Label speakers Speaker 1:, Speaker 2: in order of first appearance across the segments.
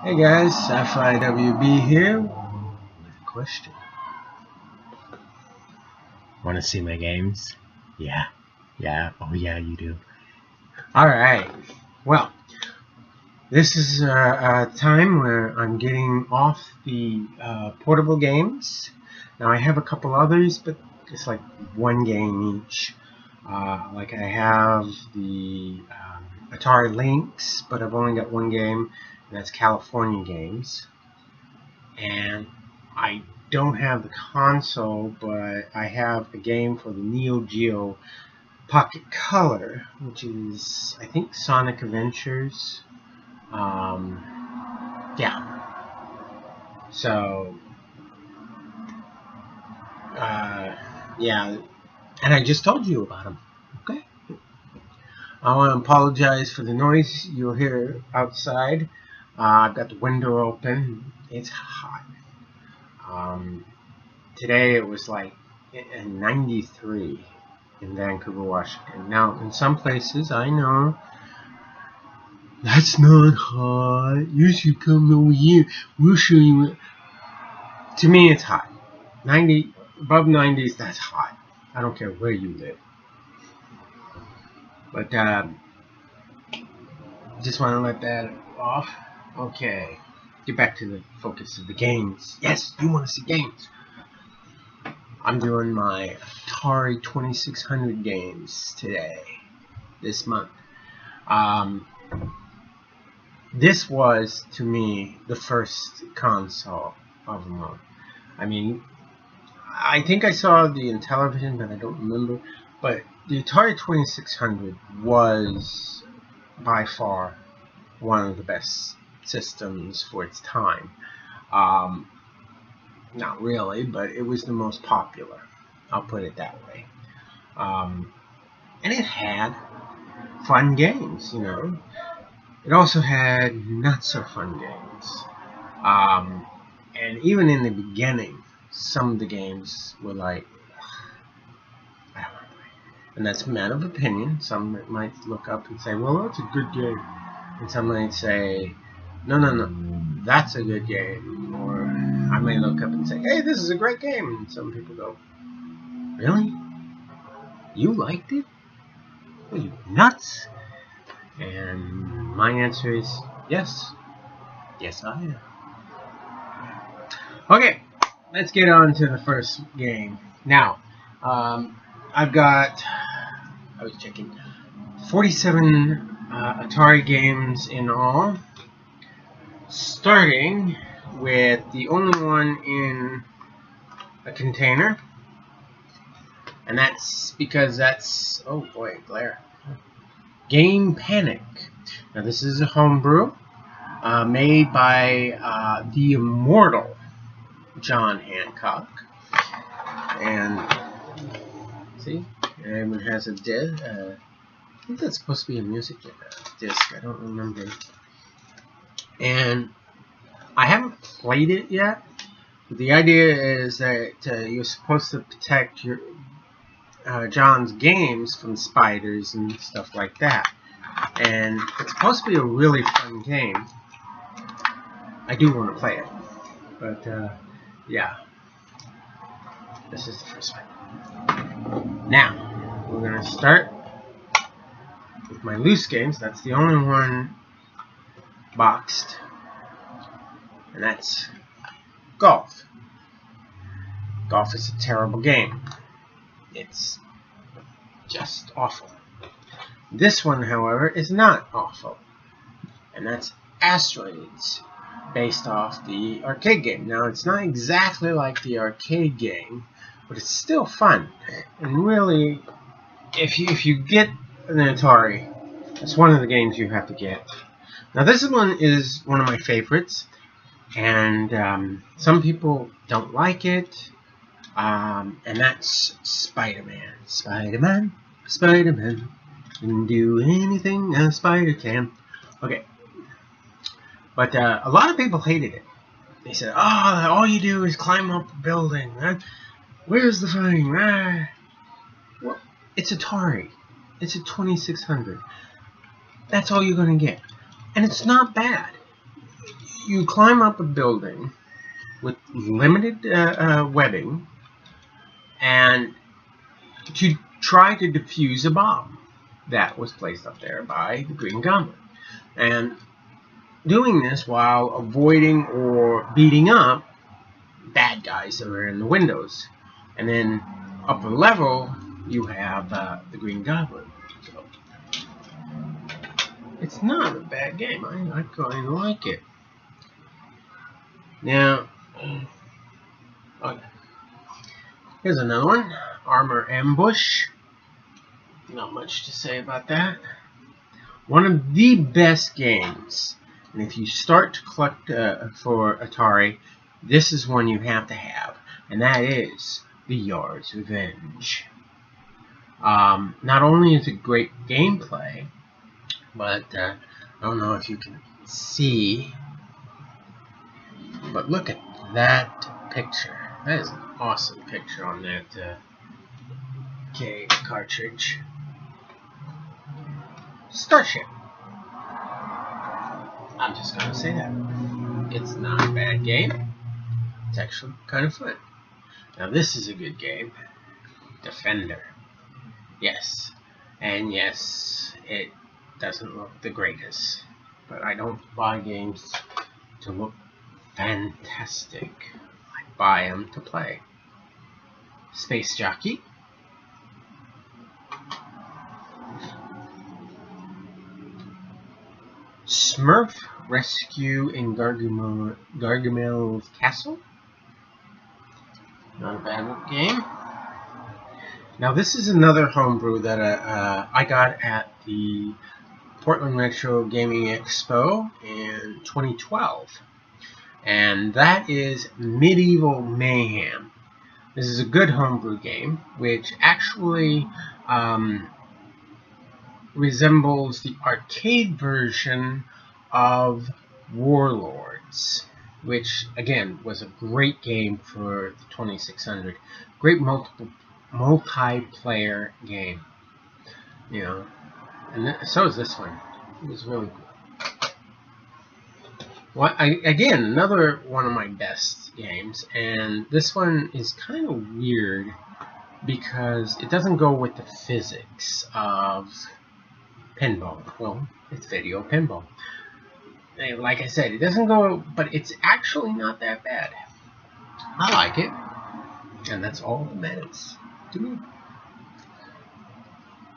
Speaker 1: Hey guys, scifiwb here with a question. Want to see my games? Yeah, oh yeah, you do. Alright, well, this is a time where I'm getting off the portable games. Now I have a couple others, but it's like one game each. Like I have the Atari Lynx, but I've only got one game, and that's California Games. And I don't have the console, but I have a game for the Neo Geo Pocket Color, which is, I think, Sonic Adventures. Yeah. So, yeah. And I just told you about them. Okay. I want to apologize for the noise you'll hear outside. I've got the window open. It's hot. Today it was like 93 in Vancouver, Washington. Now, in some places, I know that's not hot. You should come over here. We'll show you. To me, it's hot. 90 above 90s. That's hot. I don't care where you live. But just want to let that off. Okay, get back to the focus of the games. Yes, you want to see games. I'm doing my Atari 2600 games today, this month. This was, to me, the first console of them all. I mean, I think I saw it in television, but I don't remember. But the Atari 2600 was, by far, one of the best systems for its time. Not really, but it was the most popular. I'll put it that way. And it had fun games, you know. It also had not so fun games. And even in the beginning, some of the games were like, I don't know. And that's a matter of opinion. Some might look up and say, well, that's a good game. And some might say, no, that's a good game. Or I may look up and say, hey, this is a great game. And some people go, really? You liked it? Are you nuts? And my answer is yes. Yes, I am. Okay, let's get on to the first game. Now, I've got, I was checking, 47 Atari games in all, starting with the only one in a container, and that's because that's, oh boy, glare, Game Panic. Now this is a homebrew made by the immortal John Hancock, and see, and it has a disc. I think that's supposed to be a music disc. I don't remember. And I haven't played it yet. But the idea is that you're supposed to protect your John's games from spiders and stuff like that. And it's supposed to be a really fun game. I do want to play it, but yeah, this is the first one. Now we're gonna start with my loose games. That's the only one boxed, and that's golf. Golf is a terrible game. It's just awful. This one, however, is not awful, and that's Asteroids, based off the arcade game. Now, it's not exactly like the arcade game, but it's still fun. And really, if you get an Atari, it's one of the games you have to get. Now, this one is one of my favorites, and some people don't like it. And that's Spider-Man. Spider-Man can do anything a spider can. Okay. But a lot of people hated it. They said, oh, all you do is climb up a building. Where's the fun? Well, it's Atari. It's a 2600. That's all you're going to get. And it's not bad. You climb up a building with limited webbing and to try to defuse a bomb that was placed up there by the Green Goblin. And doing this while avoiding or beating up bad guys that are in the windows. And then upper level, you have the Green Goblin. So it's not a bad game. I kind of like it. Now, okay. Here's another one, Armor Ambush. Not much to say about that. One of the best games, and if you start to collect for Atari, this is one you have to have, and that is The Yard's Revenge. Not only is it great gameplay, but I don't know if you can see, but look at that picture. That is an awesome picture on that cartridge. Starship. I'm just gonna say that. It's not a bad game. It's actually kind of fun. Now this is a good game. Defender. Yes. And yes, it doesn't look the greatest. But I don't buy games to look fantastic. I buy them to play. Space Jockey. Smurf Rescue in Gargamel's Castle. Not a bad game. Now this is another homebrew that I got at the Portland Retro Gaming Expo in 2012. And that is Medieval Mayhem. This is a good homebrew game, which actually resembles the arcade version of Warlords, which again was a great game for the 2600. Great multiplayer game, you know, and so is this one. It was really cool. Well, again, another one of my best games, and this one is kind of weird because it doesn't go with the physics of pinball. Well, it's video pinball. And like I said, it doesn't go, but it's actually not that bad. I like it, and that's all that matters to me.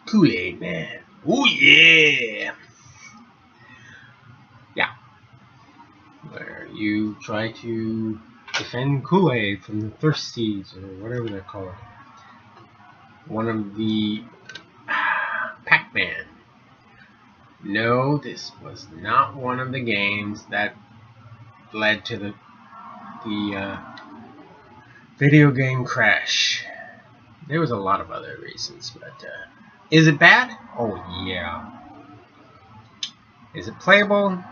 Speaker 1: Kool-Aid Man. Oh yeah! Yeah. Where you try to defend Kool-Aid from the Thirsties, or whatever they're called. One of the Pac-Man. No, this was not one of the games that led to the video game crash. There was a lot of other reasons, but is it bad? Oh yeah. Is it playable?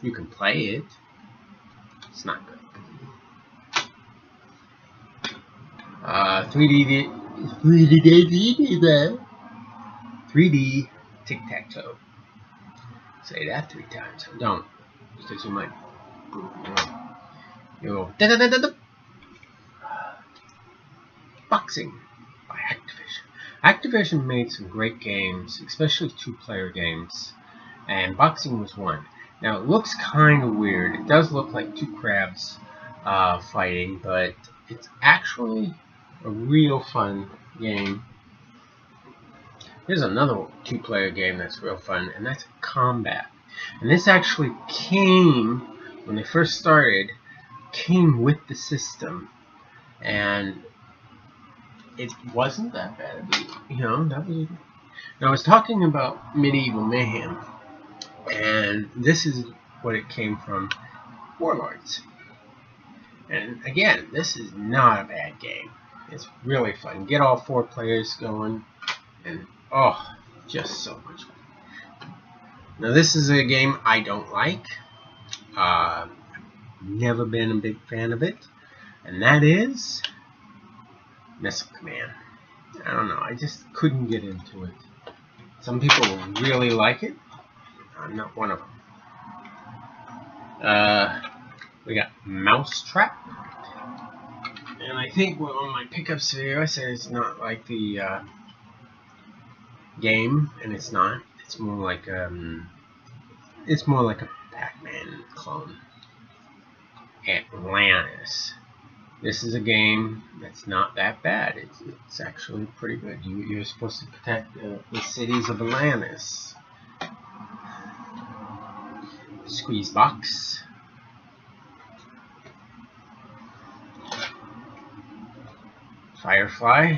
Speaker 1: You can play it. It's not good. 3D tic-tac-toe. Say that 3 times. Don't, because you might. You go. Boxing by Activision. Activision made some great games, especially 2-player games, and Boxing was one. Now it looks kind of weird. It does look like 2 crabs fighting, but it's actually a real fun game. Here's another 2-player game that's real fun, and that's Combat. And this actually came, when they first started, came with the system. And it wasn't that bad. You know, that was... Now I was talking about Medieval Mayhem, and this is what it came from, Warlords. And again, this is not a bad game. It's really fun. Get all 4 players going, and oh, just so much fun. Now this is a game I don't like. Never been a big fan of it, and that is Missile Command. I don't know, I just couldn't get into it. Some people really like it. I'm not one of them. We got Mousetrap. And I think on my pickups video I said it's not like the game, and it's not. It's more like a Pac-Man clone. Atlantis. This is a game that's not that bad. It's actually pretty good. You're supposed to protect the cities of Atlantis. Squeeze box. Firefly.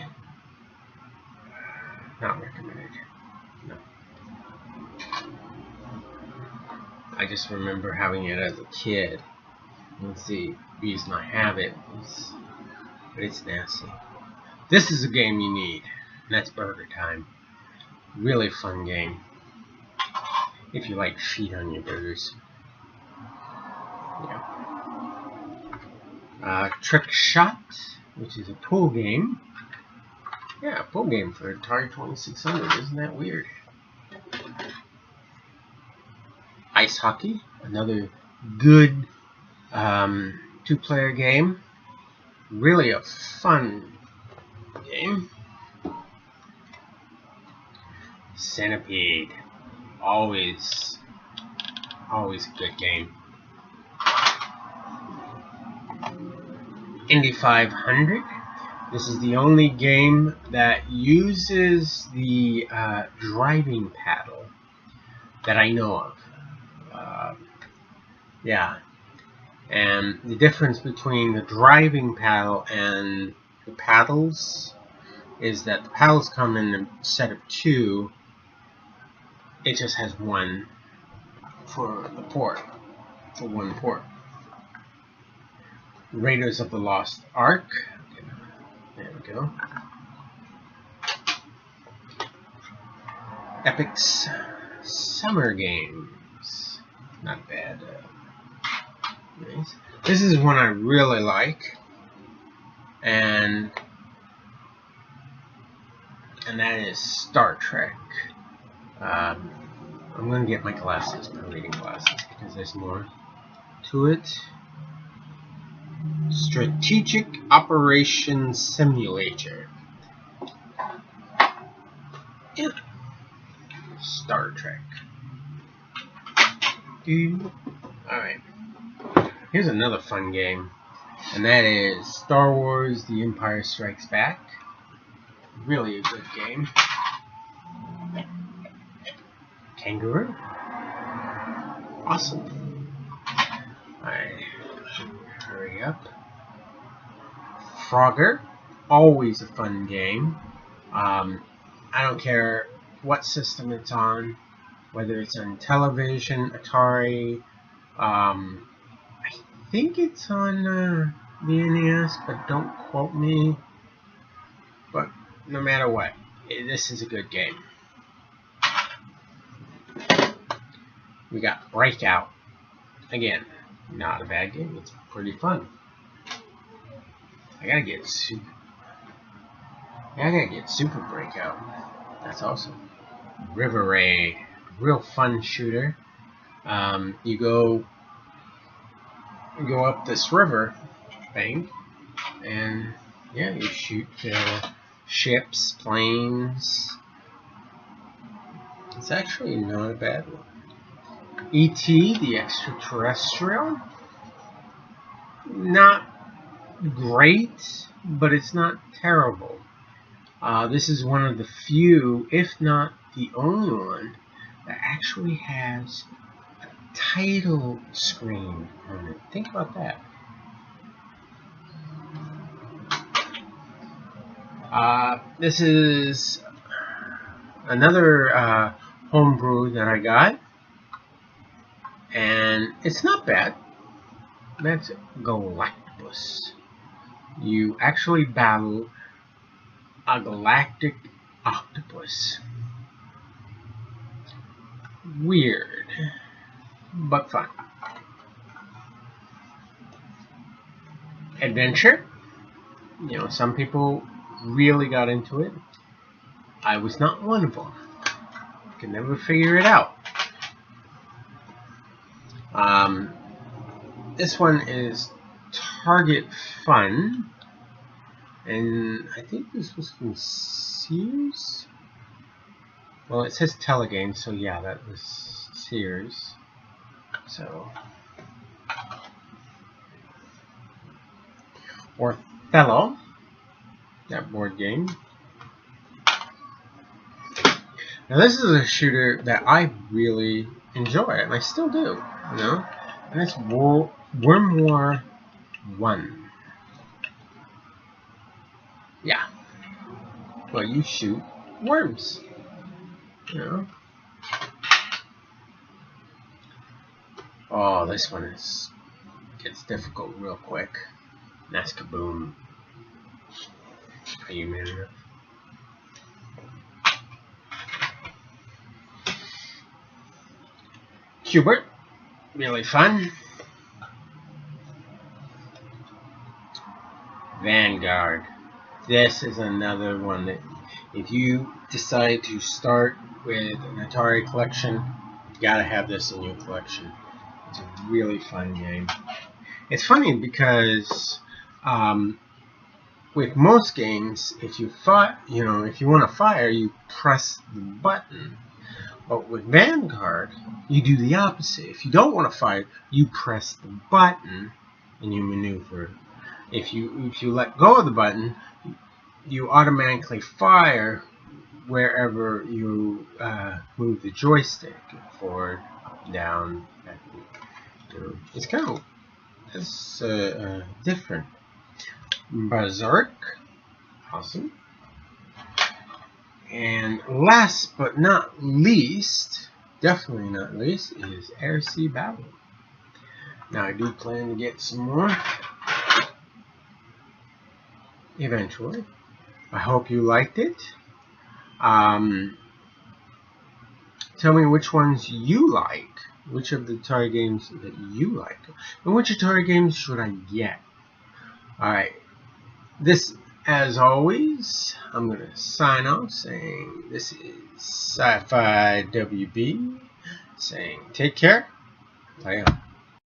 Speaker 1: Not recommended. No. I just remember having it as a kid. Let's see, the reason I have it is, but it's nasty. This is a game you need, and that's Burger Time. Really fun game. If you like feet on your burgers. Yeah. Trick Shot, which is a pool game. Yeah, a pool game for Atari 2600. Isn't that weird? Ice Hockey, another good two-player game. Really a fun game. Centipede, always a good game. Indy 500. This is the only game that uses the driving paddle that I know of. Yeah. And the difference between the driving paddle and the paddles is that the paddles come in a set of two. It just has one for the port, for one port. Raiders of the Lost Ark. There we go. Epic's Summer Games. Not bad. Nice. This is one I really like, and that is Star Trek. I'm going to get my glasses, my reading glasses, because there's more to it. Strategic Operations Simulator. Yeah. Star Trek. Alright. Here's another fun game, and that is Star Wars The Empire Strikes Back. Really a good game. Kangaroo. Awesome. Alright, hurry up. Frogger. Always a fun game. I don't care what system it's on, whether it's on television, Atari, I think it's on the NES, but don't quote me. But no matter what, this is a good game. We got Breakout. Again, not a bad game. It's pretty fun. I gotta get Super Breakout. That's awesome. River Raid, real fun shooter. You go up this river thing, and yeah, you shoot ships, planes. It's actually not a bad one. E.T. the Extraterrestrial. Not great, but it's not terrible. This is one of the few, if not the only one, that actually has a title screen on it. Think about that. This is another homebrew that I got, and it's not bad. That's Galactopus. You actually battle a galactic octopus. Weird, but fun. Adventure. You know, some people really got into it. I was not one of them. Could never figure it out. This one is Target Fun, and I think this was from Sears. Well, it says Telegame, so yeah, that was Sears. So, Othello, that board game. Now this is a shooter that I really enjoy, and I still do, you know. And it's Worm War 1. Yeah. Well, you shoot worms, you know. Oh, this one gets difficult real quick. That's kaboom. Are you man enough? Hubert, really fun. Vanguard. This is another one that if you decide to start with an Atari collection, you gotta have this in your collection. It's a really fun game. It's funny because with most games, if you if you want to fire, you press the button. But with Vanguard, you do the opposite. If you don't want to fire, you press the button and you maneuver. If you let go of the button, you automatically fire wherever you move the joystick, forward, down, back. It's kind of different. Berserk, awesome. And last but not least, definitely not least, is Air Sea Battle. Now I do plan to get some more eventually. I hope you liked it. Tell me which ones you like, which of the Atari games that you like, and which Atari games should I get. Alright, this, as always, I'm going to sign off saying this is scifiwb, saying take care, play on.